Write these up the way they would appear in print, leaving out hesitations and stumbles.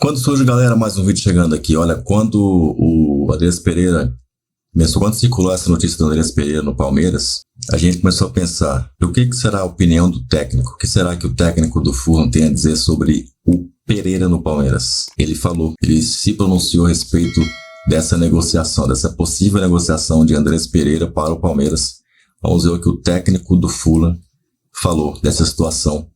Quando surge, galera, mais um vídeo chegando aqui. Olha, quando o Andrés Pereira quando circulou essa notícia do Andrés Pereira no Palmeiras, a gente começou a pensar, o que será a opinião do técnico? O que será que o técnico do Fulham tem a dizer sobre o Pereira no Palmeiras? Ele se pronunciou a respeito dessa negociação, dessa possível negociação de Andrés Pereira para o Palmeiras. Vamos ver o que o técnico do Fulham falou dessa situação.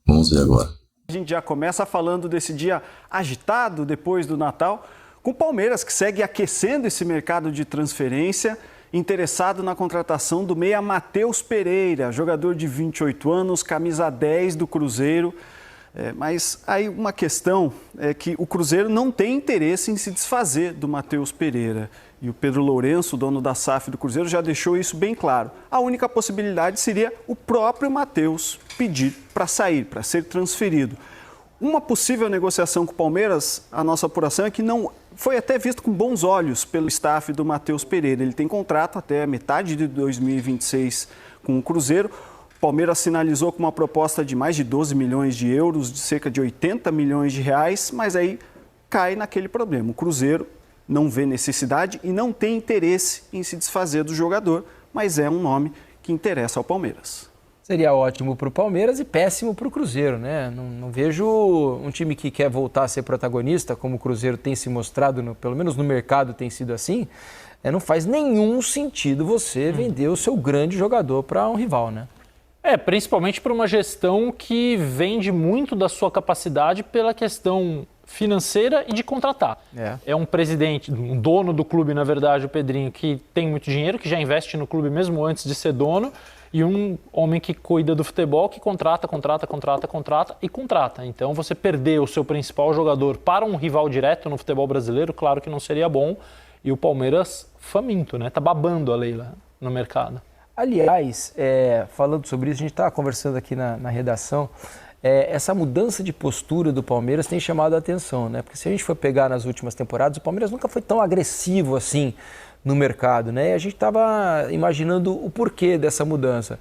Vamos ver agora. A gente já começa falando desse dia agitado depois do Natal, com o Palmeiras que segue aquecendo esse mercado de transferência, interessado na contratação do meia Matheus Pereira, jogador de 28 anos, camisa 10 do Cruzeiro. Mas aí uma questão é que o Cruzeiro não tem interesse em se desfazer do Matheus Pereira. E o Pedro Lourenço, dono da SAF do Cruzeiro, já deixou isso bem claro. A única possibilidade seria o próprio Matheus pedir para sair, para ser transferido. Uma possível negociação com o Palmeiras, a nossa apuração é que não foi até visto com bons olhos pelo staff do Matheus Pereira. Ele tem contrato até metade de 2026 com o Cruzeiro. O Palmeiras sinalizou com uma proposta de mais de 12 milhões de euros, de cerca de 80 milhões de reais, mas aí cai naquele problema. O Cruzeiro não vê necessidade e não tem interesse em se desfazer do jogador, mas é um nome que interessa ao Palmeiras. Seria ótimo para o Palmeiras e péssimo para o Cruzeiro, né? Não vejo um time que quer voltar a ser protagonista, como o Cruzeiro tem se mostrado, pelo menos no mercado tem sido assim. Não faz nenhum sentido você vender o seu grande jogador para um rival, né? Principalmente para uma gestão que vende muito da sua capacidade pela questão financeira e de contratar. É um presidente, um dono do clube, na verdade, o Pedrinho, que tem muito dinheiro, que já investe no clube mesmo antes de ser dono, e um homem que cuida do futebol, que contrata. Então, você perder o seu principal jogador para um rival direto no futebol brasileiro, claro que não seria bom. E o Palmeiras faminto, né? Tá babando a Leila no mercado. Aliás, falando sobre isso, a gente estava conversando aqui na redação, essa mudança de postura do Palmeiras tem chamado a atenção, né? Porque se a gente for pegar nas últimas temporadas, o Palmeiras nunca foi tão agressivo assim no mercado, né? E a gente estava imaginando o porquê dessa mudança.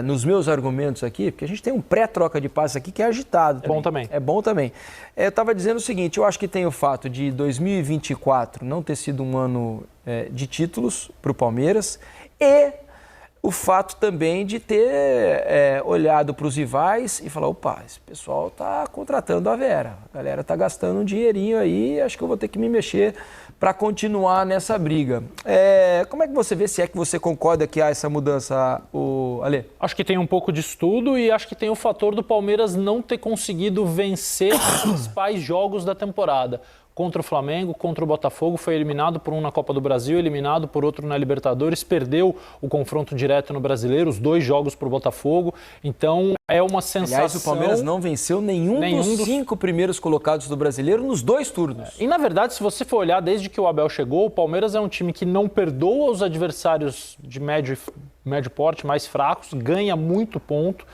Nos meus argumentos aqui, porque a gente tem um pré-troca de passes aqui que é agitado. É bom também. Eu estava dizendo o seguinte, eu acho que tem o fato de 2024 não ter sido um ano de títulos para o Palmeiras e o fato também de ter olhado para os rivais e falar, opa, esse pessoal está contratando a Vera, a galera está gastando um dinheirinho aí, acho que eu vou ter que me mexer para continuar nessa briga. Como é que você vê, se é que você concorda que há essa mudança, Ale? Acho que tem um pouco disso tudo e acho que tem o fator do Palmeiras não ter conseguido vencer os principais jogos da temporada. Contra o Flamengo, contra o Botafogo, foi eliminado por um na Copa do Brasil, eliminado por outro na Libertadores, perdeu o confronto direto no Brasileiro, os 2 jogos para o Botafogo, então é uma sensação... Aliás, o Palmeiras não venceu nenhum dos 5 primeiros colocados do Brasileiro nos 2 turnos. E na verdade, se você for olhar, desde que o Abel chegou, o Palmeiras é um time que não perdoa os adversários de médio porte, mais fracos, ganha muito ponto,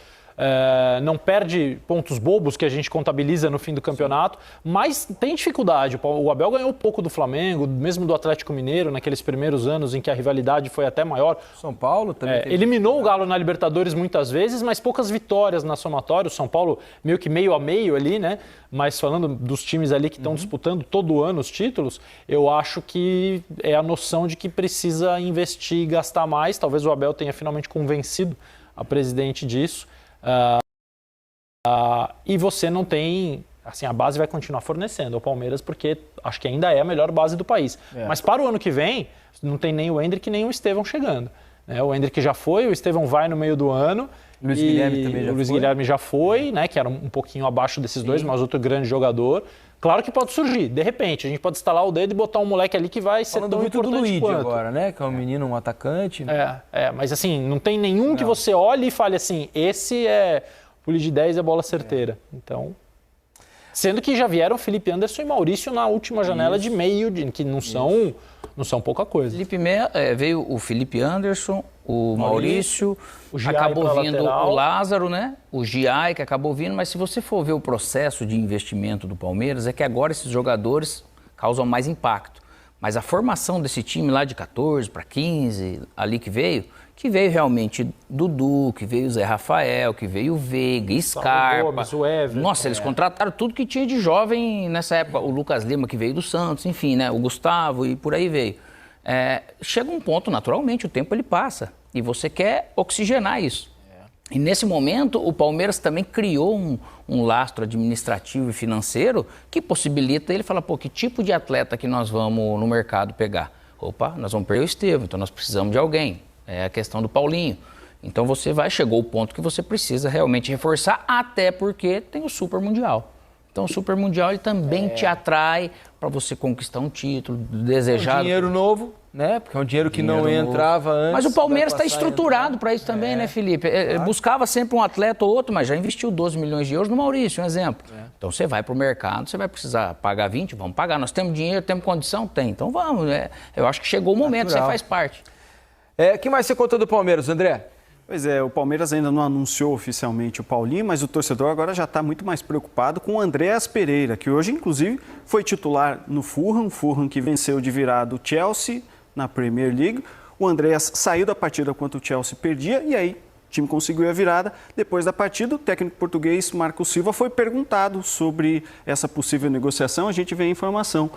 não perde pontos bobos que a gente contabiliza no fim do campeonato, mas tem dificuldade. O Abel ganhou pouco do Flamengo, mesmo do Atlético Mineiro, naqueles primeiros anos em que a rivalidade foi até maior. São Paulo também eliminou o Galo na Libertadores muitas vezes, mas poucas vitórias na somatória. O São Paulo meio que meio a meio ali, né? Mas falando dos times ali que estão disputando todo ano os títulos, eu acho que é a noção de que precisa investir e gastar mais. Talvez o Abel tenha finalmente convencido a presidente disso. E você não tem, assim, a base vai continuar fornecendo ao Palmeiras, porque acho que ainda é a melhor base do país. Mas para o ano que vem, não tem nem o Endrick nem o Estevão chegando. O Endrick já foi, o Estevão vai no meio do ano. Luiz Guilherme também já foi. O Luiz Guilherme já foi, né, que era um pouquinho abaixo desses dois, mas outro grande jogador. Claro que pode surgir, de repente, a gente pode estalar o dedo e botar um moleque ali que vai ser tão importante do Luigi quanto. Agora, né? Que é um menino, um atacante. Mas assim, não tem nenhum que você olhe e fale assim, esse é o de 10 é bola certeira. Então, sendo que já vieram Felipe Anderson e Maurício na última janela de meio, que não são pouca coisa. Veio o Felipe Anderson, o Maurício, acabou vindo o Lázaro, né? O Giai, que acabou vindo, mas se você for ver o processo de investimento do Palmeiras, é que agora esses jogadores causam mais impacto. Mas a formação desse time lá de 14 para 15, ali que veio realmente Dudu, que veio Zé Rafael, que veio Veiga, Scarpa. Gomes, o Everton. Nossa, eles contrataram tudo que tinha de jovem nessa época. O Lucas Lima, que veio do Santos, enfim, né? O Gustavo e por aí veio. Chega um ponto, naturalmente, o tempo ele passa. E você quer oxigenar isso. E nesse momento, o Palmeiras também criou um lastro administrativo e financeiro que possibilita ele falar, que tipo de atleta que nós vamos no mercado pegar? Opa, nós vamos perder o Estevão, então nós precisamos de alguém. É a questão do Paulinho. Então chegou o ponto que você precisa realmente reforçar, até porque tem o Super Mundial. Então o Super Mundial ele também te atrai para você conquistar um título desejado. Dinheiro novo, né? Porque é um dinheiro que não entrava antes. Mas o Palmeiras está estruturado para isso também, né, Felipe? Claro. Buscava sempre um atleta ou outro, mas já investiu 12 milhões de euros no Maurício, um exemplo. Então você vai para o mercado, você vai precisar pagar 20, vamos pagar. Nós temos dinheiro, temos condição? Tem. Então vamos. Eu acho que chegou o momento, você faz parte. O que mais você conta do Palmeiras, André? Pois é, o Palmeiras ainda não anunciou oficialmente o Paulinho, mas o torcedor agora já está muito mais preocupado com o Andréas Pereira, que hoje, inclusive, foi titular no Fulham que venceu de virada o Chelsea na Premier League. O Andréas saiu da partida quando o Chelsea perdia e aí o time conseguiu a virada. Depois da partida, o técnico português Marco Silva foi perguntado sobre essa possível negociação, a gente vê a informação.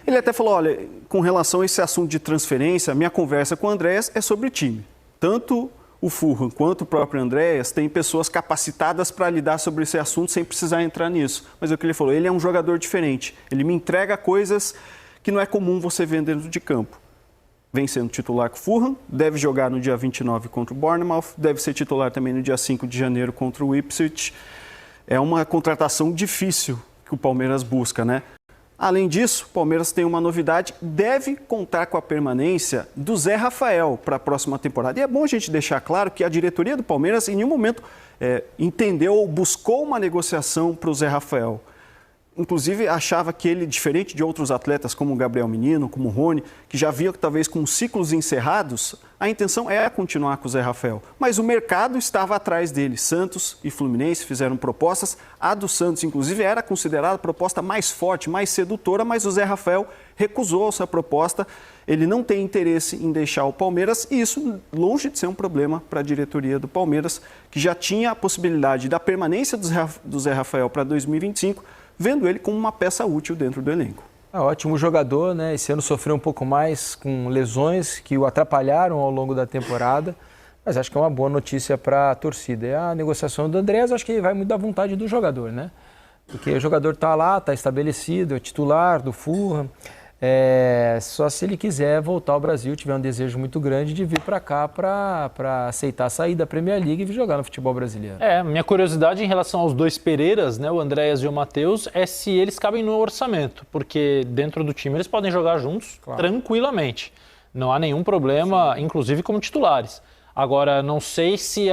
Ele até falou, olha, com relação a esse assunto de transferência, minha conversa com o Andréas é sobre o time. Tanto o Fulham quanto o próprio Andréas têm pessoas capacitadas para lidar sobre esse assunto sem precisar entrar nisso. Mas é o que ele falou, ele é um jogador diferente. Ele me entrega coisas que não é comum você ver dentro de campo. Vem sendo titular com o Fulham, deve jogar no dia 29 contra o Bournemouth, deve ser titular também no dia 5 de janeiro contra o Ipswich. É uma contratação difícil que o Palmeiras busca, né? Além disso, o Palmeiras tem uma novidade, deve contar com a permanência do Zé Rafael para a próxima temporada. E é bom a gente deixar claro que a diretoria do Palmeiras em nenhum momento entendeu ou buscou uma negociação para o Zé Rafael. Inclusive, achava que ele, diferente de outros atletas como o Gabriel Menino, como o Rony, que já via que talvez com ciclos encerrados, a intenção era continuar com o Zé Rafael. Mas o mercado estava atrás dele. Santos e Fluminense fizeram propostas. A do Santos, inclusive, era considerada a proposta mais forte, mais sedutora, mas o Zé Rafael recusou essa proposta. Ele não tem interesse em deixar o Palmeiras e isso longe de ser um problema para a diretoria do Palmeiras, que já tinha a possibilidade da permanência do Zé Rafael para 2025, vendo ele como uma peça útil dentro do elenco. Ótimo jogador, né? Esse ano sofreu um pouco mais com lesões que o atrapalharam ao longo da temporada, mas acho que é uma boa notícia para a torcida. E a negociação do Andréas, acho que vai muito da vontade do jogador, né? Porque o jogador está lá, está estabelecido, é titular do Fulham. Só se ele quiser voltar ao Brasil, tiver um desejo muito grande de vir para cá para aceitar sair da Premier League e vir jogar no futebol brasileiro. Minha curiosidade em relação aos dois Pereiras, né, o Andréas e o Matheus, é se eles cabem no orçamento, porque dentro do time eles podem jogar juntos tranquilamente. Não há nenhum problema, inclusive como titulares. Agora, não sei se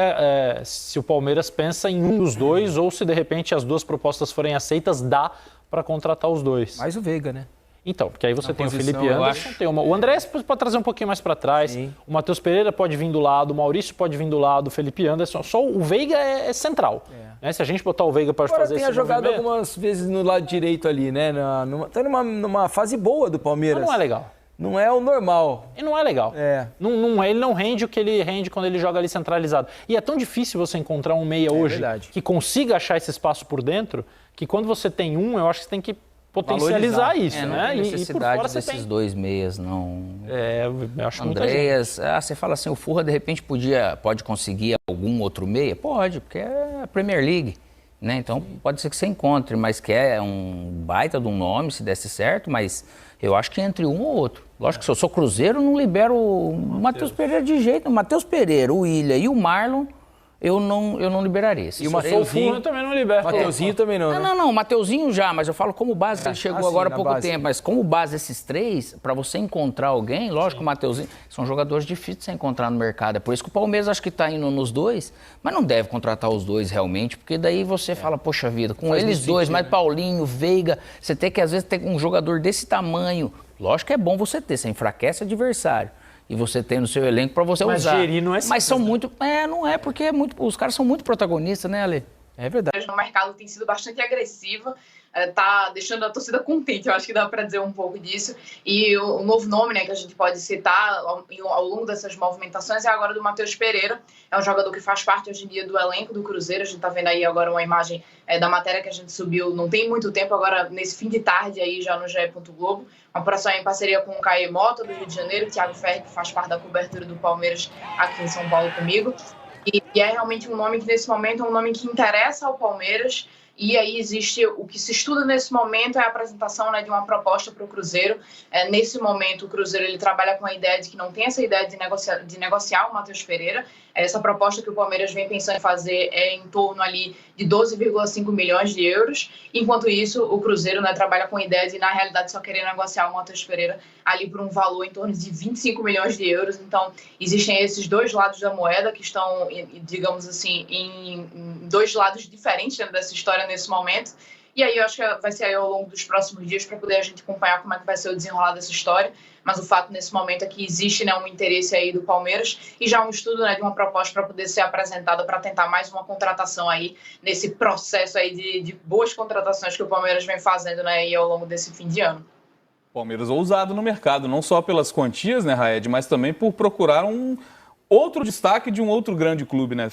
o Palmeiras pensa em um dos dois ou se de repente as duas propostas forem aceitas, dá para contratar os dois. Mais o Veiga, né? Então, porque aí você tem o Felipe Anderson, o Andrés pode trazer um pouquinho mais para trás, sim. O Matheus Pereira pode vir do lado, o Maurício pode vir do lado, o Felipe Anderson, só o Veiga é central. Né? Se a gente botar o Veiga para fazer esse movimento... Agora tem jogado algumas vezes no lado direito ali, né? Está numa fase boa do Palmeiras. Mas não é legal. Não é o normal. E não é legal. Ele não rende o que ele rende quando ele joga ali centralizado. E é tão difícil você encontrar um meia hoje que consiga achar esse espaço por dentro, que quando você tem eu acho que você tem que potencializar isso, não né? Tem necessidade desses dois meias, não. Eu acho que Andréas, você fala assim, o Fulham de repente pode conseguir algum outro meia? Pode, porque é a Premier League, né? Então pode ser que você encontre, mas que é um baita de um nome, se desse certo, mas eu acho que entre um ou outro. Lógico que se eu sou Cruzeiro, não libero o Matheus Pereira de jeito nenhum. Matheus Pereira, o Willian e o Marlon, eu não liberaria. E o Mateuzinho também não libera. Mateuzinho também não, né? Não, o Mateuzinho já, mas eu falo como base, ele chegou agora há pouco tempo, mas como base esses três, para você encontrar alguém, lógico, o Mateuzinho, são jogadores difíceis de você encontrar no mercado, é por isso que o Palmeiras acho que está indo nos dois, mas não deve contratar os dois realmente, porque daí você fala, poxa vida, com eles dois, mais Paulinho, Veiga, você tem que às vezes ter um jogador desse tamanho, lógico que é bom você ter, você enfraquece o adversário. E você tem no seu elenco para você usar. Mas gerir não é simples, mas são muito... não é, porque os caras são muito protagonistas, né, Ale? É verdade. No mercado tem sido bastante agressiva, tá deixando a torcida contente, eu acho que dá para dizer um pouco disso. E o novo nome, né, que a gente pode citar ao longo dessas movimentações é agora do Matheus Pereira. É um jogador que faz parte hoje em dia do elenco do Cruzeiro. A gente tá vendo aí agora uma imagem da matéria que a gente subiu não tem muito tempo, agora nesse fim de tarde aí já no GE. Globo. Uma operação em parceria com o Caê Mota, do Rio de Janeiro, o Thiago Ferri, que faz parte da cobertura do Palmeiras aqui em São Paulo comigo. E é realmente um nome que, nesse momento, é um nome que interessa ao Palmeiras. E aí existe, o que se estuda nesse momento é a apresentação, né, de uma proposta para o Cruzeiro. Nesse momento, o Cruzeiro ele trabalha com a ideia de que não tem essa ideia de negociar o Matheus Pereira. Essa proposta que o Palmeiras vem pensando em fazer é em torno ali de 12,5 milhões de euros. Enquanto isso, o Cruzeiro, né, trabalha com a ideia de, na realidade, só querer negociar o Matheus Pereira ali por um valor em torno de 25 milhões de euros. Então, existem esses dois lados da moeda que estão, digamos assim, em dois lados diferentes dentro dessa história nesse momento. E aí eu acho que vai ser aí ao longo dos próximos dias para poder a gente acompanhar como é que vai ser o desenrolar dessa história. Mas o fato nesse momento é que existe, né, um interesse aí do Palmeiras e já um estudo, né, de uma proposta para poder ser apresentada para tentar mais uma contratação aí nesse processo aí de boas contratações que o Palmeiras vem fazendo, né, aí ao longo desse fim de ano. Palmeiras ousado no mercado, não só pelas quantias, né, Raed, mas também por procurar outro destaque de um outro grande clube, né?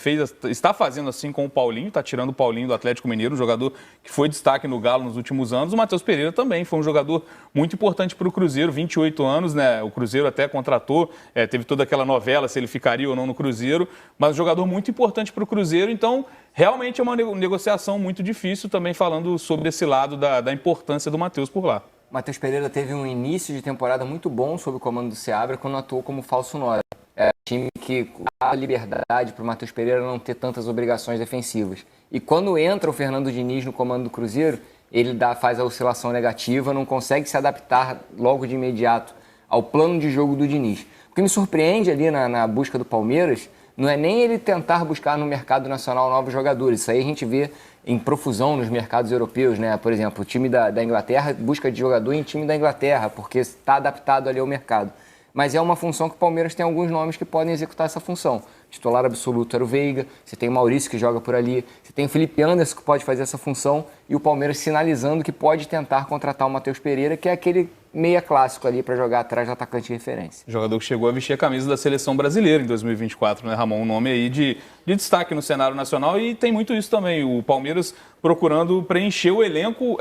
Está fazendo assim com o Paulinho, está tirando o Paulinho do Atlético Mineiro, um jogador que foi destaque no Galo nos últimos anos. O Matheus Pereira também foi um jogador muito importante para o Cruzeiro, 28 anos, né? O Cruzeiro até contratou, teve toda aquela novela se ele ficaria ou não no Cruzeiro, mas um jogador muito importante para o Cruzeiro, então realmente é uma negociação muito difícil, também falando sobre esse lado da importância do Matheus por lá. O Matheus Pereira teve um início de temporada muito bom sob o comando do Seabra, quando atuou como falso 9. É um time que dá liberdade para o Matheus Pereira não ter tantas obrigações defensivas. E quando entra o Fernando Diniz no comando do Cruzeiro, ele faz a oscilação negativa, não consegue se adaptar logo de imediato ao plano de jogo do Diniz. O que me surpreende ali na busca do Palmeiras não é nem ele tentar buscar no mercado nacional novos jogadores. Isso aí a gente vê em profusão nos mercados europeus, né? Por exemplo, o time da Inglaterra busca de jogador em time da Inglaterra, porque está adaptado ali ao mercado. Mas é uma função que o Palmeiras tem alguns nomes que podem executar essa função. O titular absoluto era o Veiga, você tem o Maurício que joga por ali, você tem o Felipe Anderson que pode fazer essa função e o Palmeiras sinalizando que pode tentar contratar o Matheus Pereira, que é aquele meia clássico ali para jogar atrás do atacante de referência. Jogador que chegou a vestir a camisa da seleção brasileira em 2024, né, Ramon? Um nome aí de destaque no cenário nacional e tem muito isso também. O Palmeiras procurando preencher o elenco,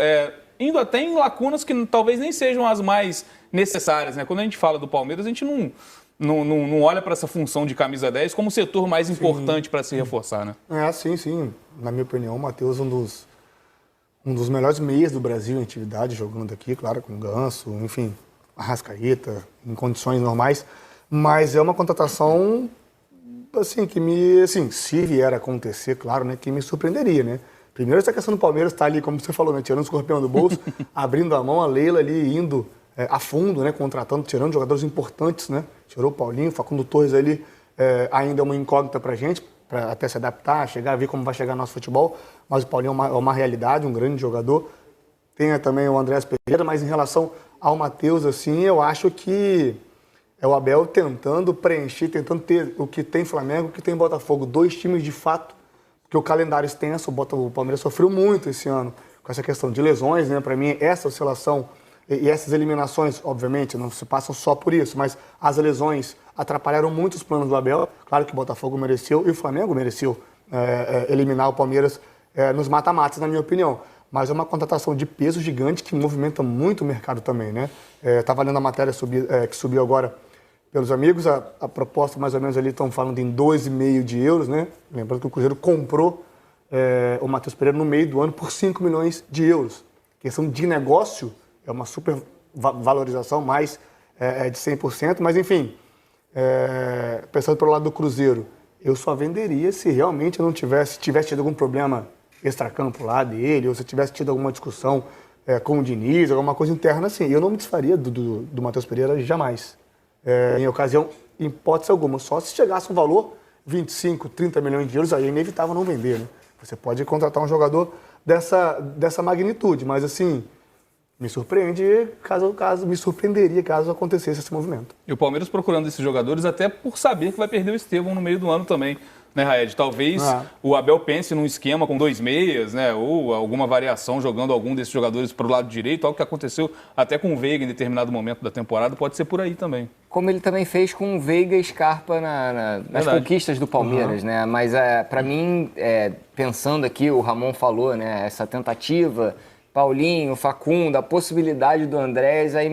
indo até em lacunas que talvez nem sejam as mais necessárias, né? Quando a gente fala do Palmeiras, a gente não olha para essa função de camisa 10 como o setor mais importante para se reforçar, né? Sim. Na minha opinião, o Matheus é um dos melhores meias do Brasil em atividade, jogando aqui, claro, com o Ganso, enfim, Arrascaeta, em condições normais. Mas é uma contratação, assim, se vier a acontecer, claro, né, que me surpreenderia, né? Primeiro, essa questão do Palmeiras está ali, como você falou, né, tirando o escorpião do bolso, abrindo a mão, a Leila ali indo a fundo, né, contratando, tirando jogadores importantes, né? Tirou o Paulinho, o Facundo Torres ali, ainda é uma incógnita pra gente, para até se adaptar, chegar a ver como vai chegar nosso futebol, mas o Paulinho é uma realidade, um grande jogador. Tem também o Andrés Pereira, mas em relação ao Matheus, assim, eu acho que é o Abel tentando preencher, tentando ter o que tem Flamengo, o que tem Botafogo, dois times de fato, porque o calendário extenso, o Palmeiras sofreu muito esse ano com essa questão de lesões, né? Para mim, essa oscilação e essas eliminações, obviamente, não se passam só por isso, mas as lesões atrapalharam muito os planos do Abel. Claro que o Botafogo mereceu e o Flamengo mereceu eliminar o Palmeiras nos mata-matas, na minha opinião. Mas é uma contratação de peso gigante que movimenta muito o mercado também, né? Estava lendo a matéria que subiu agora pelos amigos, a proposta mais ou menos ali estão falando em 2,5 de euros, né? Lembrando que o Cruzeiro comprou o Matheus Pereira no meio do ano por 5 milhões de euros. Questão de negócio, é uma super valorização, mais de 100%, mas enfim, pensando pelo lado do Cruzeiro, eu só venderia se realmente eu não tivesse tido algum problema extracampo lá dele, ou se tivesse tido alguma discussão com o Diniz, alguma coisa interna assim. Eu não me desfaria do Matheus Pereira jamais. Em ocasião, em hipótese alguma, só se chegasse um valor 25, 30 milhões de euros, aí é inevitável não vender, né? Você pode contratar um jogador dessa magnitude, mas assim, me surpreenderia caso acontecesse esse movimento. E o Palmeiras procurando esses jogadores até por saber que vai perder o Estevão no meio do ano também. né, Raed? Talvez o Abel pense num esquema com 2 meias, né? Ou alguma variação jogando algum desses jogadores para o lado direito, algo que aconteceu até com o Veiga em determinado momento da temporada, pode ser por aí também. Como ele também fez com o Veiga e Scarpa nas conquistas do Palmeiras, né? Mas para mim, pensando aqui, o Ramon falou, né? Essa tentativa, Paulinho, Facundo, a possibilidade do Andrés, aí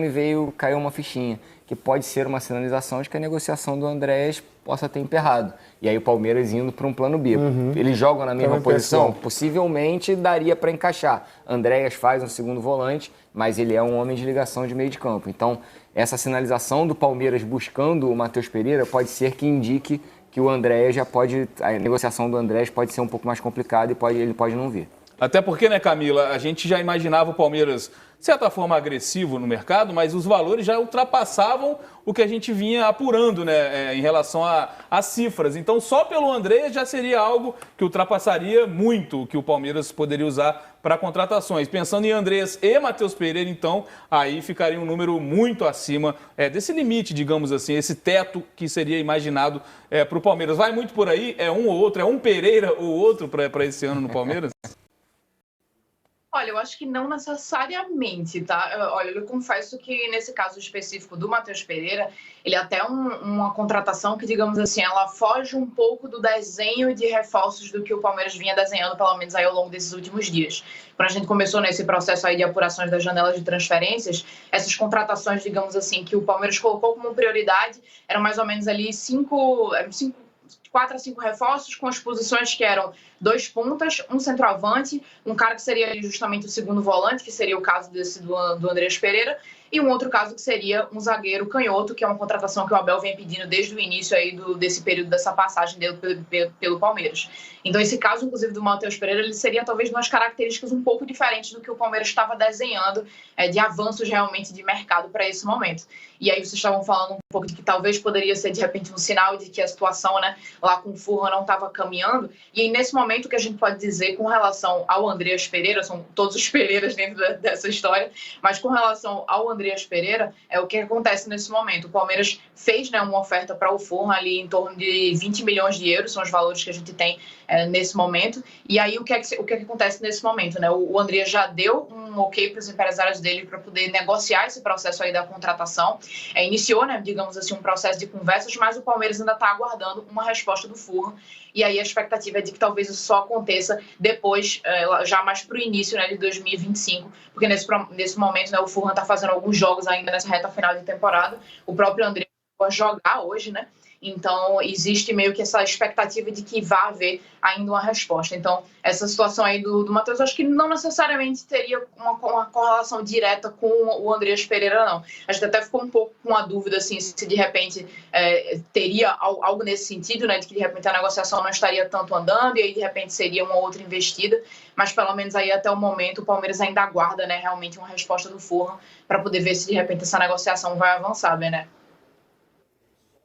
caiu uma fichinha, que pode ser uma sinalização de que a negociação do Andrés possa ter emperrado. E aí o Palmeiras indo para um plano B. Eles jogam na mesma posição? Possivelmente daria para encaixar. Andrés faz um segundo volante, mas ele é um homem de ligação de meio de campo. Então, essa sinalização do Palmeiras buscando o Matheus Pereira pode ser que indique que o Andrés a negociação do Andrés pode ser um pouco mais complicada e ele pode não vir. Até porque, né, Camila, a gente já imaginava o Palmeiras, de certa forma, agressivo no mercado, mas os valores já ultrapassavam o que a gente vinha apurando, né, em relação às cifras. Então, só pelo Andrés já seria algo que ultrapassaria muito o que o Palmeiras poderia usar para contratações. Pensando em Andrés e Matheus Pereira, então, aí ficaria um número muito acima desse limite, digamos assim, esse teto que seria imaginado para o Palmeiras. Vai muito por aí? É um ou outro? É um Pereira ou outro para esse ano no Palmeiras? Olha, eu acho que não necessariamente, tá? Olha, eu confesso que nesse caso específico do Matheus Pereira, ele é até uma contratação que, digamos assim, ela foge um pouco do desenho de reforços do que o Palmeiras vinha desenhando, pelo menos aí ao longo desses últimos dias. Quando a gente começou nesse processo aí de apurações das janelas de transferências, essas contratações, digamos assim, que o Palmeiras colocou como prioridade, eram mais ou menos ali 4 a 5 reforços, com as posições que eram 2 pontas, um centroavante, um cara que seria justamente o segundo volante, que seria o caso do Andrés Pereira, e um outro caso que seria um zagueiro canhoto, que é uma contratação que o Abel vem pedindo desde o início aí desse período, dessa passagem dele pelo Palmeiras. Então, esse caso, inclusive, do Matheus Pereira, ele seria talvez umas características um pouco diferentes do que o Palmeiras estava desenhando de avanços realmente de mercado para esse momento. E aí vocês estavam falando um pouco de que talvez poderia ser, de repente, um sinal de que a situação, né, lá com o Furran não estava caminhando. E aí, nesse momento, o que a gente pode dizer com relação ao Andrés Pereira, são todos os Pereiras dentro dessa história, mas com relação ao Andrés Pereira, é o que acontece nesse momento. O Palmeiras fez, né, uma oferta para o Furran ali em torno de 20 milhões de euros, são os valores que a gente tem nesse momento. E aí, o que acontece nesse momento, né? O Andrés já deu um ok para os empresários dele para poder negociar esse processo aí da contratação. Iniciou, né, digamos assim, um processo de conversas, mas o Palmeiras ainda está aguardando uma resposta do Furran. E aí a expectativa é de que talvez isso só aconteça depois, já mais para o início, né, de 2025, porque nesse momento, né, o Furran está fazendo alguns jogos ainda nessa reta final de temporada. O próprio Andrés vai jogar hoje, né? Então, existe meio que essa expectativa de que vai haver ainda uma resposta. Então, essa situação aí do Matheus, acho que não necessariamente teria uma correlação direta com o Andrés Pereira, não. A gente até ficou um pouco com a dúvida, assim, se de repente teria algo nesse sentido, né, de que de repente a negociação não estaria tanto andando e aí de repente seria uma outra investida, mas pelo menos aí até o momento o Palmeiras ainda aguarda, né, realmente uma resposta do Furran para poder ver se de repente essa negociação vai avançar, né?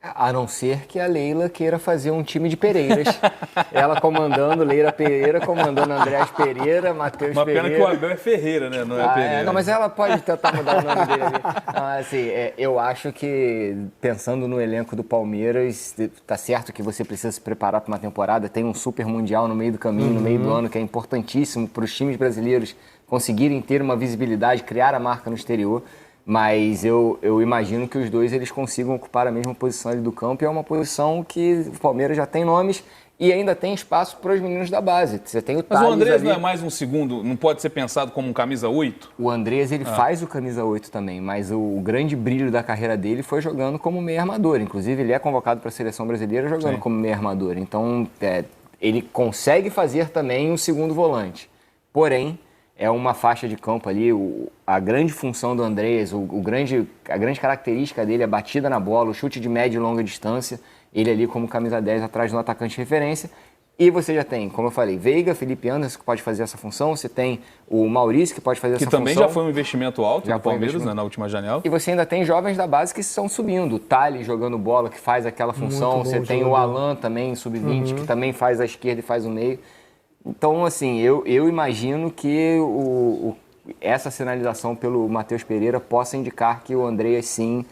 A não ser que a Leila queira fazer um time de Pereiras. Ela comandando, Leila Pereira comandando Andrés Pereira, Matheus Pereira. Uma pena que o Abel é Ferreira, né? Não é Pereira. Não, mas ela pode tentar mudar o nome dele. Assim, eu acho que, pensando no elenco do Palmeiras, tá certo que você precisa se preparar para uma temporada, tem um super mundial no meio do caminho, no meio do ano, que é importantíssimo para os times brasileiros conseguirem ter uma visibilidade, criar a marca no exterior. Mas eu imagino que os dois eles consigam ocupar a mesma posição ali do campo, e é uma posição que o Palmeiras já tem nomes e ainda tem espaço para os meninos da base. Você tem o Thales. Mas o Andrés ali. Não é mais um segundo, não pode ser pensado como um camisa 8? O Andrés ele faz o camisa 8 também, mas o grande brilho da carreira dele foi jogando como meio armador. Inclusive ele é convocado para a seleção brasileira jogando como meio armador. Então ele consegue fazer também um segundo volante. Porém, é uma faixa de campo ali, a grande função do Andrés, a grande característica dele, a batida na bola, o chute de média e longa distância, ele ali como camisa 10 atrás do atacante de referência. E você já tem, como eu falei, Veiga, Felipe Anderson, que pode fazer essa função, você tem o Maurício, que pode fazer essa função. Que também já foi um investimento alto do Palmeiras, né, na última janela. E você ainda tem jovens da base que estão subindo. O Thales jogando bola, que faz aquela função. Você tem o Alan também, sub-20, que também faz a esquerda e faz o meio. Então, assim, eu imagino que essa sinalização pelo Matheus Pereira possa indicar que o Andrés, sim,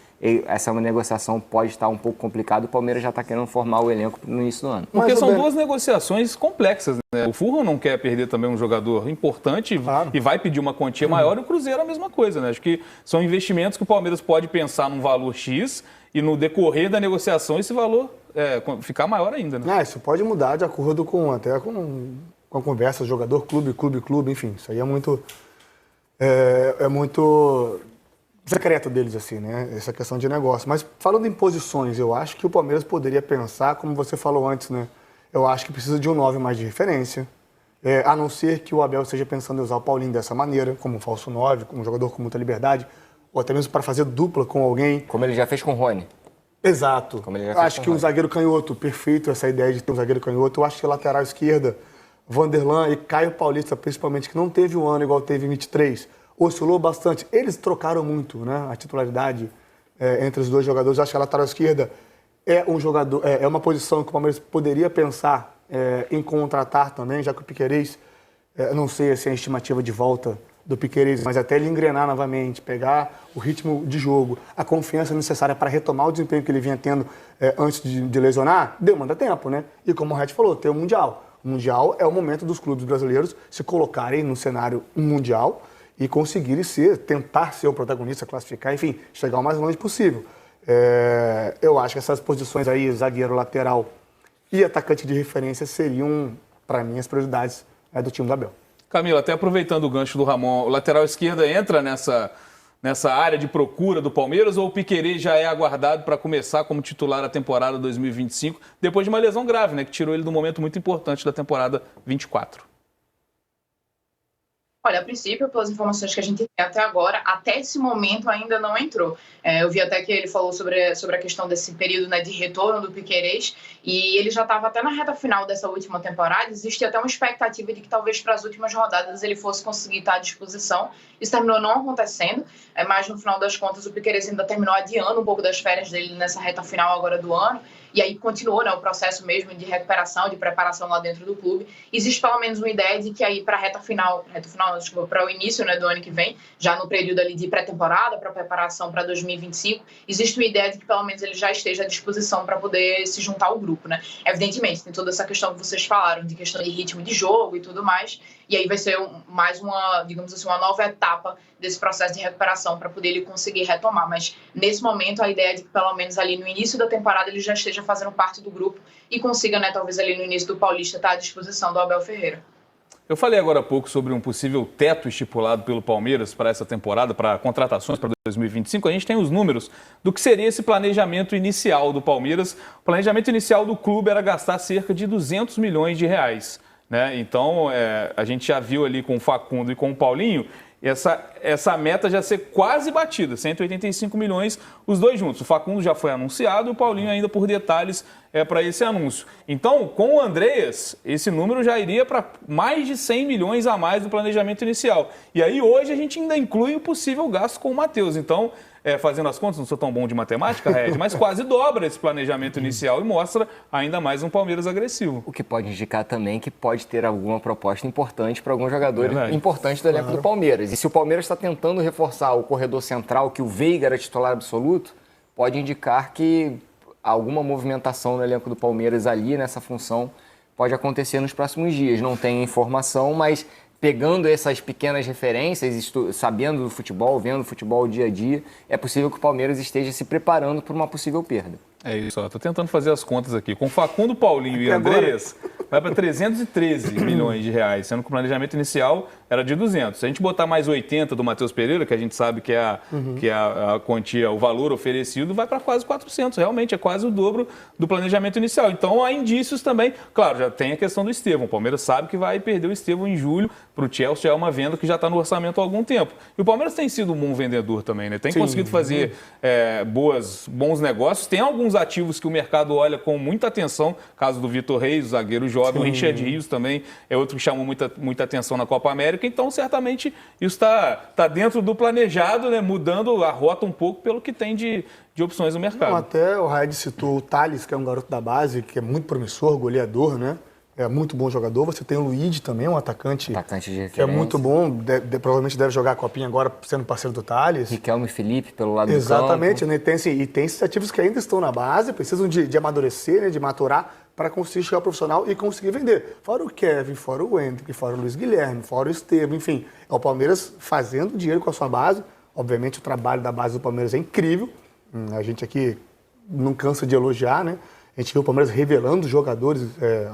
essa negociação pode estar um pouco complicada. O Palmeiras já está querendo formar o elenco no início do ano. Porque são duas negociações complexas, né? O Fulham não quer perder também um jogador importante e vai pedir uma quantia maior, e o Cruzeiro é a mesma coisa, né? Acho que são investimentos que o Palmeiras pode pensar num valor X e no decorrer da negociação esse valor ficar maior ainda, né? Isso pode mudar de acordo com a conversa jogador-clube, enfim, isso aí é muito secreto deles, assim, né? Essa questão de negócio. Mas falando em posições, eu acho que o Palmeiras poderia pensar, como você falou antes, né? Eu acho que precisa de um 9 mais de referência, a não ser que o Abel esteja pensando em usar o Paulinho dessa maneira, como um falso 9, como um jogador com muita liberdade, ou até mesmo para fazer dupla com alguém. Como ele já fez com o Rony. Exato. Eu acho que um zagueiro canhoto, perfeito essa ideia de ter um zagueiro canhoto. Eu acho que a lateral esquerda, Vanderlan e Caio Paulista, principalmente, que não teve um ano igual teve em 23, oscilou bastante. Eles trocaram muito, né, a titularidade entre os dois jogadores. Eu acho que a lateral esquerda é uma posição que o Palmeiras poderia pensar em contratar também, já que o Piquerez, não sei se é a estimativa de volta do Piquerez, mas até ele engrenar novamente, pegar o ritmo de jogo, a confiança necessária para retomar o desempenho que ele vinha tendo antes de lesionar, demanda tempo, né? E como o Red falou, tem o Mundial. O Mundial é o momento dos clubes brasileiros se colocarem no cenário mundial e conseguirem tentar ser o protagonista, classificar, enfim, chegar o mais longe possível. Eu acho que essas posições aí, zagueiro, lateral e atacante de referência, seriam, para mim, as prioridades do time do Abel. Camila, até aproveitando o gancho do Ramon, o lateral esquerda entra nessa área de procura do Palmeiras, ou o Piquerez já é aguardado para começar como titular a temporada 2025, depois de uma lesão grave, né, que tirou ele de um momento muito importante da temporada 24? Olha, a princípio, pelas informações que a gente tem até agora, até esse momento ainda não entrou. Eu vi até que ele falou sobre a questão desse período, né, de retorno do Piquerez, e ele já estava até na reta final dessa última temporada. Existe até uma expectativa de que talvez para as últimas rodadas ele fosse conseguir estar à disposição. Isso terminou não acontecendo, mas no final das contas o Piquerez ainda terminou adiando um pouco das férias dele nessa reta final agora do ano. E aí continuou, né, o processo mesmo de recuperação, de preparação lá dentro do clube. Existe pelo menos uma ideia de que aí para para o início, né, do ano que vem, já no período ali de pré-temporada, para preparação para 2025, existe uma ideia de que pelo menos ele já esteja à disposição para poder se juntar ao grupo, né? Evidentemente, tem toda essa questão que vocês falaram, de questão de ritmo de jogo e tudo mais, e aí vai ser mais uma, digamos assim, uma nova etapa desse processo de recuperação para poder ele conseguir retomar. Mas nesse momento a ideia é de que pelo menos ali no início da temporada ele já esteja fazendo parte do grupo e consiga, né, talvez ali no início do Paulista estar à disposição do Abel Ferreira. Eu falei agora há pouco sobre um possível teto estipulado pelo Palmeiras para essa temporada, para contratações para 2025. A gente tem os números do que seria esse planejamento inicial do Palmeiras. O planejamento inicial do clube era gastar cerca de 200 milhões de reais. Né? Então, a gente já viu ali com o Facundo e com o Paulinho essa meta já ser quase batida, 185 milhões os dois juntos. O Facundo já foi anunciado e o Paulinho ainda por detalhes para esse anúncio. Então, com o Andreas, esse número já iria para mais de 100 milhões a mais do planejamento inicial. E aí hoje a gente ainda inclui o possível gasto com o Matheus. Então, fazendo as contas, não sou tão bom de matemática, Red, mas quase dobra esse planejamento inicial e mostra ainda mais um Palmeiras agressivo. O que pode indicar também que pode ter alguma proposta importante para algum jogador importante do elenco do Palmeiras. E se o Palmeiras está tentando reforçar o corredor central, que o Veiga era titular absoluto, pode indicar que alguma movimentação no elenco do Palmeiras ali, nessa função, pode acontecer nos próximos dias. Não tenho informação, mas pegando essas pequenas referências, sabendo do futebol, vendo o futebol dia a dia, é possível que o Palmeiras esteja se preparando para uma possível perda. É isso, estou tentando fazer as contas aqui. Com Facundo, Paulinho e Andreas, vai para 313 milhões de reais, sendo que o planejamento inicial era de 200. Se a gente botar mais 80 do Matheus Pereira, que a gente sabe que é a quantia, o valor oferecido, vai para quase 400. Realmente, é quase o dobro do planejamento inicial. Então, há indícios também. Claro, já tem a questão do Estevão. O Palmeiras sabe que vai perder o Estevão em julho. Para o Chelsea é uma venda que já está no orçamento há algum tempo. E o Palmeiras tem sido um bom vendedor também, né? Tem conseguido fazer bons negócios. Tem alguns ativos que o mercado olha com muita atenção. Caso do Vitor Reis, o zagueiro jovem, o Richard Rios também é outro que chamou muita atenção na Copa América. Então, certamente, isso está dentro do planejado, né? Mudando a rota um pouco pelo que tem de opções no mercado. Até o Raed citou o Thales, que é um garoto da base, que é muito promissor, goleador, né? é muito bom jogador. Você tem o Luigi também, um atacante de referência, que é muito bom, provavelmente deve jogar a Copinha agora, sendo parceiro do Thales. Riquelme e Felipe pelo lado Exatamente, do campo. Né? Tem, assim, e tem esses ativos que ainda estão na base, precisam de amadurecer, né? De maturar para conseguir chegar ao profissional e conseguir vender. Fora o Kevin, fora o Hendrick, fora o Luiz Guilherme, fora o Estevam, enfim. É o Palmeiras fazendo dinheiro com a sua base. Obviamente o trabalho da base do Palmeiras é incrível. A gente aqui não cansa de elogiar, né? A gente viu o Palmeiras revelando os jogadores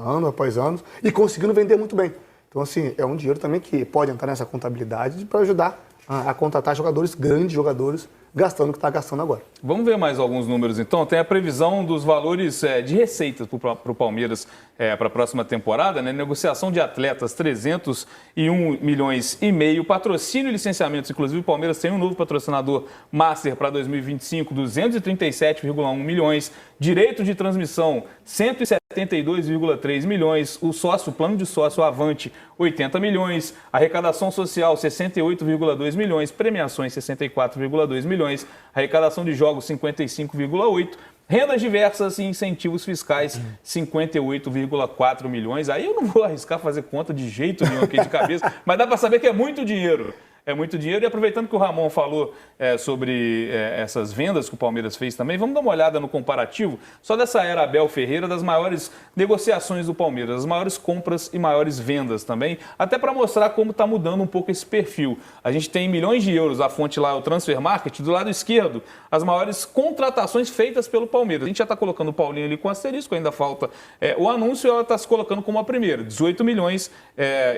ano após ano e conseguindo vender muito bem. Então, assim, é um dinheiro também que pode entrar nessa contabilidade para ajudar a contratar jogadores, grandes jogadores, gastando o que está gastando agora. Vamos ver mais alguns números, então. Tem a previsão dos valores de receitas para o Palmeiras para a próxima temporada, né? Negociação de atletas, 301 milhões e meio. Patrocínio e licenciamentos, inclusive o Palmeiras tem um novo patrocinador master para 2025, 237,1 milhões. Direito de transmissão, 172,3 milhões. O plano de sócio Avante, 80 milhões. Arrecadação social, 68,2 milhões. Premiações, 64,2 milhões. Arrecadação de jogos, 55,8. Rendas diversas e incentivos fiscais, 58,4 milhões. Aí eu não vou arriscar fazer conta de jeito nenhum aqui de cabeça, mas dá para saber que é muito dinheiro. É muito dinheiro. E aproveitando que o Ramon falou sobre essas vendas que o Palmeiras fez também, vamos dar uma olhada no comparativo só dessa era Abel Ferreira, das maiores negociações do Palmeiras, as maiores compras e maiores vendas também, até para mostrar como está mudando um pouco esse perfil. A gente tem milhões de euros, a fonte lá é o Transfer Market, do lado esquerdo, as maiores contratações feitas pelo Palmeiras. A gente já está colocando o Paulinho ali com asterisco, ainda falta o anúncio, e ela está se colocando como a primeira, 18 milhões,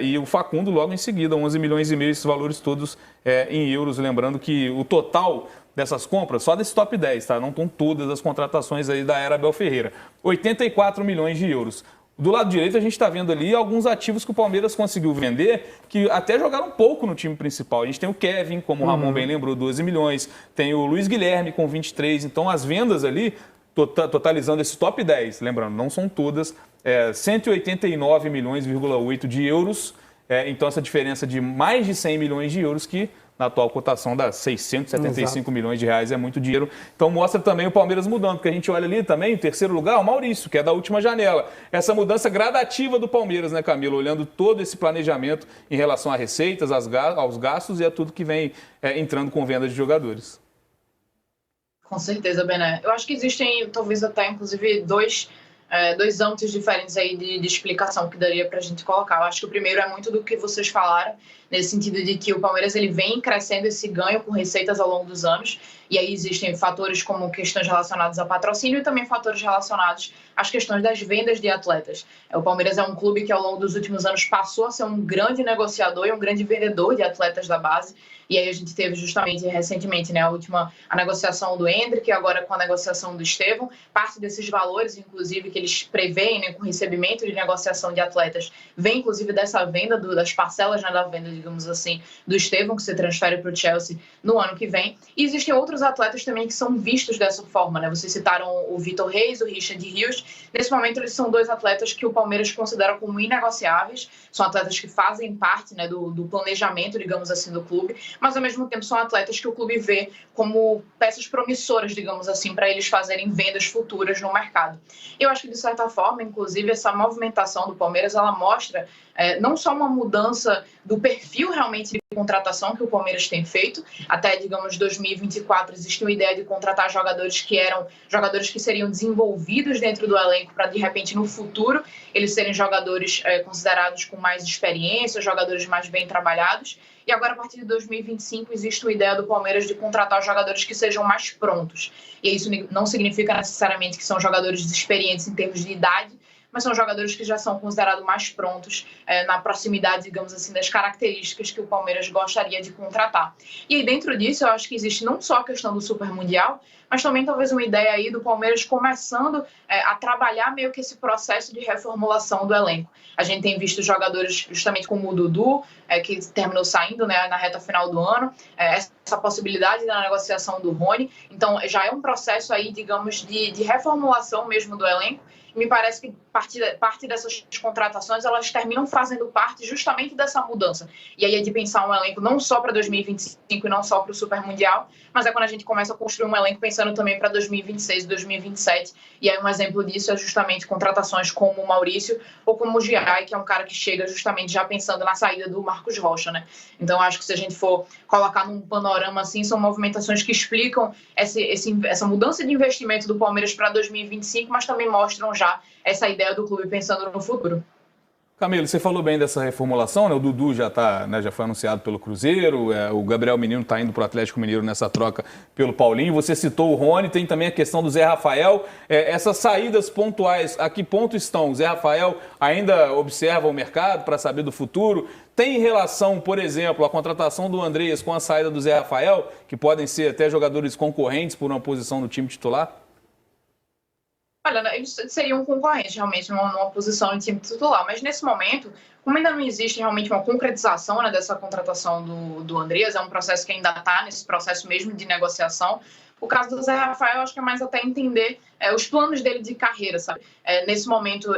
e o Facundo logo em seguida, 11 milhões e meio, esses valores todos em euros, lembrando que o total dessas compras, só desse top 10, tá? Não estão todas as contratações aí da era Abel Ferreira, 84 milhões de euros. Do lado direito a gente está vendo ali alguns ativos que o Palmeiras conseguiu vender, que até jogaram pouco no time principal. A gente tem o Kevin, como o Ramon bem lembrou, 12 milhões, tem o Luiz Guilherme com 23, então as vendas ali, totalizando esse top 10, lembrando, não são todas, 189 milhões,8 de euros. Então, essa diferença de mais de 100 milhões de euros, que na atual cotação dá 675 milhões de reais, é muito dinheiro. Então, mostra também o Palmeiras mudando, porque a gente olha ali também, em terceiro lugar, o Maurício, que é da última janela. Essa mudança gradativa do Palmeiras, né, Camilo? Olhando todo esse planejamento em relação a receitas, aos gastos e a tudo que vem entrando com venda de jogadores. Com certeza, Bené. Eu acho que existem, talvez até, inclusive, dois âmbitos diferentes aí de explicação que daria para a gente colocar. Eu acho que o primeiro é muito do que vocês falaram, nesse sentido de que o Palmeiras ele vem crescendo esse ganho com receitas ao longo dos anos, e aí existem fatores como questões relacionadas a patrocínio e também fatores relacionados às questões das vendas de atletas. O Palmeiras é um clube que ao longo dos últimos anos passou a ser um grande negociador e um grande vendedor de atletas da base, e aí a gente teve justamente recentemente, né, a negociação do Hendrick, agora com a negociação do Estevam. Parte desses valores, inclusive, que eles preveem, né, com recebimento de negociação de atletas, vem inclusive dessa venda, das parcelas, né, da venda, digamos assim, do Estevam, que se transfere para o Chelsea no ano que vem. E existem outros atletas também que são vistos dessa forma, né? Vocês citaram o Vitor Reis, o Richard Rios. Nesse momento, eles são dois atletas que o Palmeiras considera como inegociáveis. São atletas que fazem parte, né, do planejamento, digamos assim, do clube, mas ao mesmo tempo são atletas que o clube vê como peças promissoras, digamos assim, para eles fazerem vendas futuras no mercado. Eu acho que, de certa forma, inclusive, essa movimentação do Palmeiras, ela mostra não só uma mudança do perfil realmente de contratação que o Palmeiras tem feito, até, digamos, 2024 existe uma ideia de contratar jogadores que seriam desenvolvidos dentro do elenco para, de repente, no futuro, eles serem jogadores considerados com mais experiência, jogadores mais bem trabalhados. E agora, a partir de 2025, existe uma ideia do Palmeiras de contratar jogadores que sejam mais prontos. E isso não significa necessariamente que são jogadores experientes em termos de idade, mas são jogadores que já são considerados mais prontos na proximidade, digamos assim, das características que o Palmeiras gostaria de contratar. E aí, dentro disso, eu acho que existe não só a questão do Super Mundial, mas também talvez uma ideia aí do Palmeiras começando a trabalhar meio que esse processo de reformulação do elenco. A gente tem visto jogadores justamente como o Dudu, que terminou saindo, né, na reta final do ano, essa possibilidade da negociação do Rony. Então, já é um processo aí, digamos, de reformulação mesmo do elenco. E me parece que parte dessas contratações, elas terminam fazendo parte justamente dessa mudança. E aí é de pensar um elenco não só para 2025 e não só para o Super Mundial, mas é quando a gente começa a construir um elenco pensando também para 2026 e 2027. E aí um exemplo disso é justamente contratações como o Maurício ou como o Giai, que é um cara que chega justamente já pensando na saída do Marcos Rocha, né? Então acho que se a gente for colocar num panorama assim, são movimentações que explicam essa mudança de investimento do Palmeiras para 2025, mas também mostram já essa ideia do clube pensando no futuro. Camilo, você falou bem dessa reformulação, né? O Dudu já foi anunciado pelo Cruzeiro, o Gabriel Menino está indo para o Atlético Mineiro nessa troca pelo Paulinho. Você citou o Rony, tem também a questão do Zé Rafael. Essas saídas pontuais, a que ponto estão? O Zé Rafael ainda observa o mercado para saber do futuro? Tem relação, por exemplo, a contratação do Andreas com a saída do Zé Rafael, que podem ser até jogadores concorrentes por uma posição no time titular? Olha, eles seriam concorrentes realmente numa posição de time titular, mas nesse momento, como ainda não existe realmente uma concretização, né, dessa contratação do Andreas, é um processo que ainda está nesse processo mesmo de negociação. O caso do Zé Rafael, acho que é mais até entender os planos dele de carreira, sabe? Nesse momento,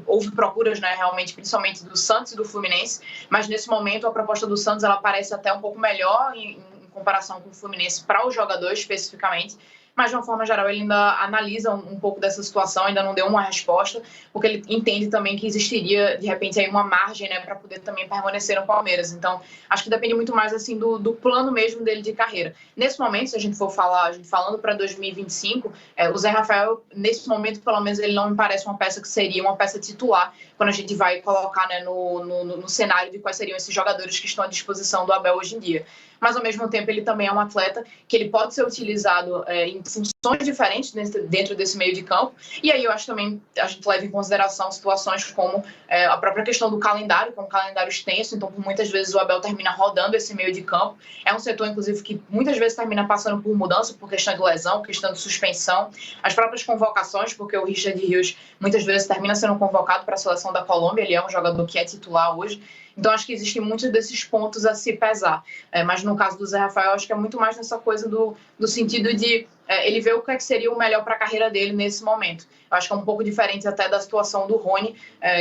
houve procuras, né, realmente, principalmente do Santos e do Fluminense, mas nesse momento a proposta do Santos ela parece até um pouco melhor em comparação com o Fluminense para o jogador especificamente. Mas, de uma forma geral, ele ainda analisa um pouco dessa situação, ainda não deu uma resposta, porque ele entende também que existiria, de repente, aí uma margem, né, para poder também permanecer no Palmeiras. Então, acho que depende muito mais, assim, do plano mesmo dele de carreira. Nesse momento, se a gente for falando para 2025, o Zé Rafael, nesse momento, pelo menos, ele não me parece uma peça que seria uma peça titular, quando a gente vai colocar, né, no cenário de quais seriam esses jogadores que estão à disposição do Abel hoje em dia. Mas, ao mesmo tempo, ele também é um atleta que ele pode ser utilizado em funções diferentes dentro desse meio de campo. E aí eu acho também a gente leva em consideração situações como a própria questão do calendário, que é um calendário extenso, então por muitas vezes o Abel termina rodando esse meio de campo. É um setor, inclusive, que muitas vezes termina passando por mudança, por questão de lesão, questão de suspensão. As próprias convocações, porque o Richard Rios muitas vezes termina sendo convocado para a seleção da Colômbia, ele é um jogador que é titular hoje. Então, acho que existem muitos desses pontos a se pesar. Mas no caso do Zé Rafael, acho que é muito mais nessa coisa do sentido de ele ver o que seria o melhor para a carreira dele nesse momento. Eu acho que é um pouco diferente até da situação do Rony,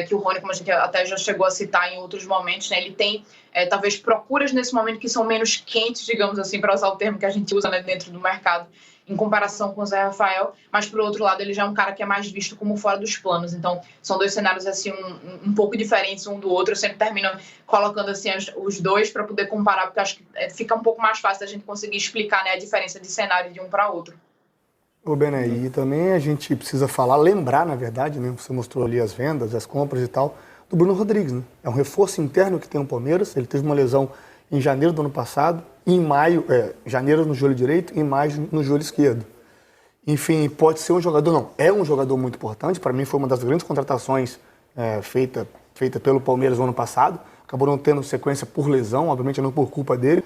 que o Rony, como a gente até já chegou a citar em outros momentos, né, ele tem talvez procuras nesse momento que são menos quentes, digamos assim, para usar o termo que a gente usa, né, dentro do mercado, em comparação com o Zé Rafael, mas, por outro lado, ele já é um cara que é mais visto como fora dos planos. Então, são dois cenários, assim, um pouco diferentes um do outro. Eu sempre termino colocando, assim, os dois para poder comparar, porque acho que fica um pouco mais fácil a gente conseguir explicar, né, a diferença de cenário de um para outro. Ô, Bené, e também a gente precisa lembrar, na verdade, né, você mostrou ali as vendas, as compras e tal, do Bruno Rodrigues, né? É um reforço interno que tem o Palmeiras, ele teve uma lesão em janeiro do ano passado, em maio, janeiro no joelho direito, em maio no joelho esquerdo. Enfim, pode ser um jogador, não, é um jogador muito importante, para mim foi uma das grandes contratações feita pelo Palmeiras no ano passado, acabou não tendo sequência por lesão, obviamente não por culpa dele,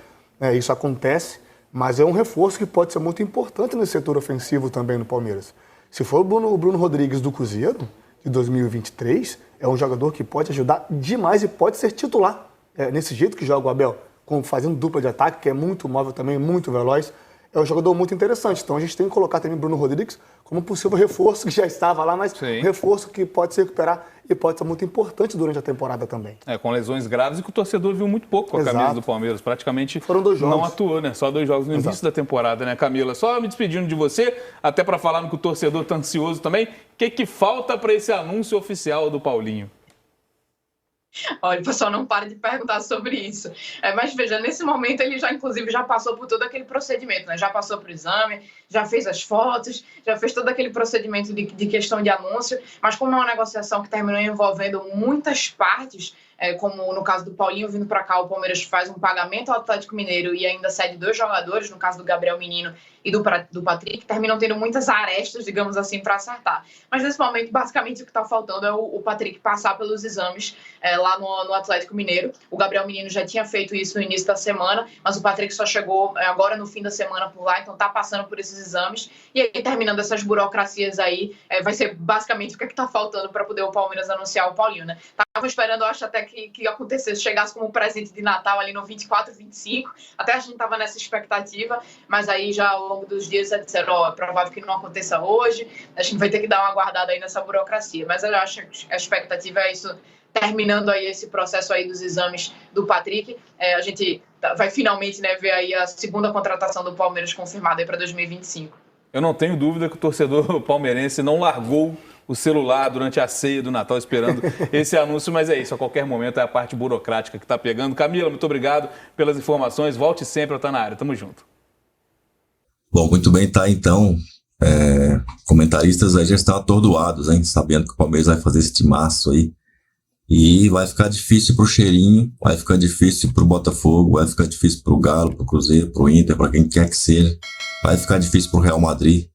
isso acontece, mas é um reforço que pode ser muito importante nesse setor ofensivo também no Palmeiras. Se for o Bruno Rodrigues do Cruzeiro, de 2023, é um jogador que pode ajudar demais e pode ser titular, nesse jeito que joga o Abel, fazendo dupla de ataque, que é muito móvel também, muito veloz, é um jogador muito interessante. Então a gente tem que colocar também o Bruno Rodrigues como possível reforço, que já estava lá, mas um reforço que pode se recuperar e pode ser muito importante durante a temporada também. Com lesões graves e que o torcedor viu muito pouco com a camisa do Palmeiras. Praticamente foram 2 jogos. Não atuou, né? Só 2 jogos no início da temporada, né, Camila? Só me despedindo de você, até para falar que o torcedor está ansioso também. O que falta para esse anúncio oficial do Paulinho? Olha, o pessoal não para de perguntar sobre isso. Mas veja, nesse momento ele inclusive, já passou por todo aquele procedimento, né? Já passou por exame, já fez as fotos, já fez todo aquele procedimento de questão de anúncio, mas como é uma negociação que terminou envolvendo muitas partes, como no caso do Paulinho vindo para cá, o Palmeiras faz um pagamento ao Atlético Mineiro e ainda cede 2 jogadores, no caso do Gabriel Menino e do Patrick, terminam tendo muitas arestas, digamos assim, para acertar. Mas nesse momento, basicamente, o que está faltando é o Patrick passar pelos exames lá no Atlético Mineiro. O Gabriel Menino já tinha feito isso no início da semana, mas o Patrick só chegou agora no fim da semana por lá, então está passando por esses exames. E aí, terminando essas burocracias aí, vai ser basicamente o que está faltando para poder o Palmeiras anunciar o Paulinho, né? Tá estavam esperando, eu acho até que acontecesse, chegasse como presente de Natal ali no 24, 25. Até a gente estava nessa expectativa, mas aí já ao longo dos dias disseram, é provável que não aconteça hoje, a gente vai ter que dar uma guardada aí nessa burocracia. Mas eu acho que a expectativa é isso, terminando aí esse processo aí dos exames do Patrick, a gente vai finalmente, né, ver aí a segunda contratação do Palmeiras confirmada aí para 2025. Eu não tenho dúvida que o torcedor palmeirense não largou o celular durante a ceia do Natal esperando esse anúncio, mas é isso, a qualquer momento é a parte burocrática que está pegando. Camila, muito obrigado pelas informações, volte sempre a estar na área, tamo junto. Bom, muito bem, tá, então, comentaristas aí já estão atordoados, hein, sabendo que o Palmeiras vai fazer esse timaço aí, e vai ficar difícil pro Cheirinho, vai ficar difícil pro Botafogo, vai ficar difícil pro Galo, pro Cruzeiro, pro Inter, para quem quer que seja, vai ficar difícil pro Real Madrid,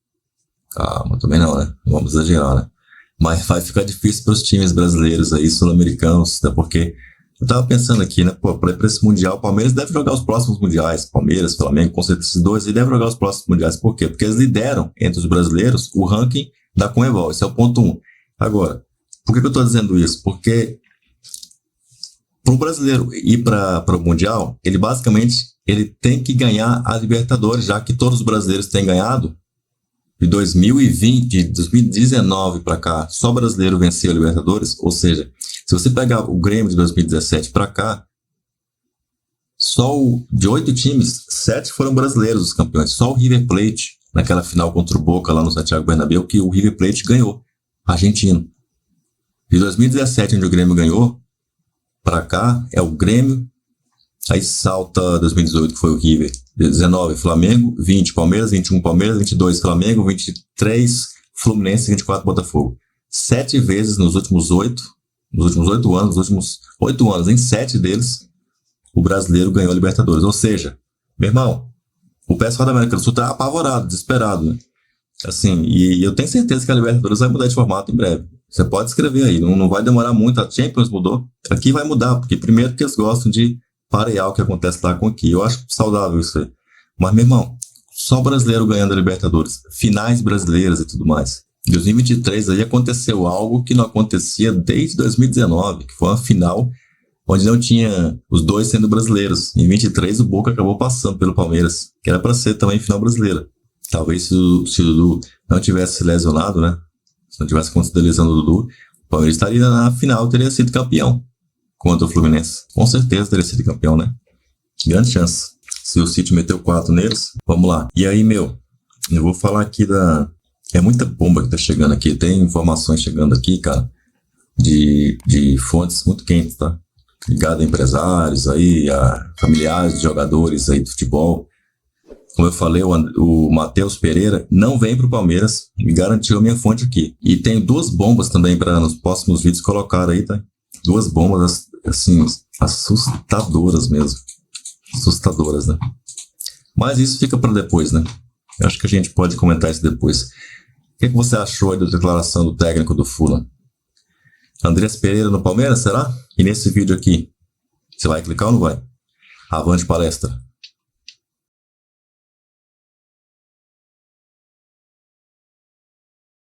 calma, também não, né, não vamos exagerar, né. Mas vai ficar difícil para os times brasileiros aí, sul-americanos, até porque eu tava pensando aqui, né, pô, para esse Mundial, o Palmeiras deve jogar os próximos Mundiais, Palmeiras, Flamengo, com certeza esses dois, e deve jogar os próximos Mundiais, por quê? Porque eles lideram entre os brasileiros o ranking da Conmebol, esse é o ponto 1. Agora, por que eu tô dizendo isso? Porque para o brasileiro ir para o Mundial, ele basicamente ele tem que ganhar a Libertadores, já que todos os brasileiros têm ganhado. De 2020, de 2019 para cá, só brasileiro venceu a Libertadores, ou seja, se você pegar o Grêmio de 2017 para cá, de 8 times, 7 foram brasileiros os campeões, só o River Plate, naquela final contra o Boca lá no Santiago Bernabéu, que o River Plate ganhou, argentino. De 2017, onde o Grêmio ganhou, para cá é o Grêmio, aí salta 2018, que foi o River, 19 Flamengo, 20 Palmeiras, 21 Palmeiras, 22 Flamengo, 23 Fluminense, 24 Botafogo. 7 vezes nos últimos 8 anos, em 7 deles, o brasileiro ganhou a Libertadores. Ou seja, meu irmão, o pessoal da América do Sul tá apavorado, desesperado, né? Assim, e eu tenho certeza que a Libertadores vai mudar de formato em breve. Você pode escrever aí, não vai demorar muito, a Champions mudou, aqui vai mudar, porque primeiro que eles gostam de parear o que acontece lá com aqui. Eu acho saudável isso aí. Mas, meu irmão, só brasileiro ganhando a Libertadores, finais brasileiras e tudo mais. Em 2023 aí aconteceu algo que não acontecia desde 2019, que foi uma final onde não tinha os dois sendo brasileiros. Em 23 o Boca acabou passando pelo Palmeiras, que era para ser também final brasileira. Talvez se o Dudu não tivesse se lesionado, né? Se não tivesse acontecido a lesão do Dudu, o Palmeiras estaria na final, teria sido campeão contra o Fluminense. Com certeza teria sido campeão, né? Grande chance. Se o City meteu 4 neles, vamos lá. E aí, eu vou falar aqui é muita bomba que tá chegando aqui. Tem informações chegando aqui, cara, de fontes muito quentes, tá? Ligado a empresários aí, a familiares de jogadores aí de futebol. Como eu falei, o Matheus Pereira não vem pro Palmeiras, me garantiu a minha fonte aqui. E tem 2 bombas também para nos próximos vídeos colocar aí, tá? 2 bombas, assim, assustadoras mesmo. Assustadoras, né? Mas isso fica para depois, né? Eu acho que a gente pode comentar isso depois. O que você achou aí da declaração do técnico do Fulham? Andrés Pereira no Palmeiras, será? E nesse vídeo aqui, você vai clicar ou não vai? Avante palestra!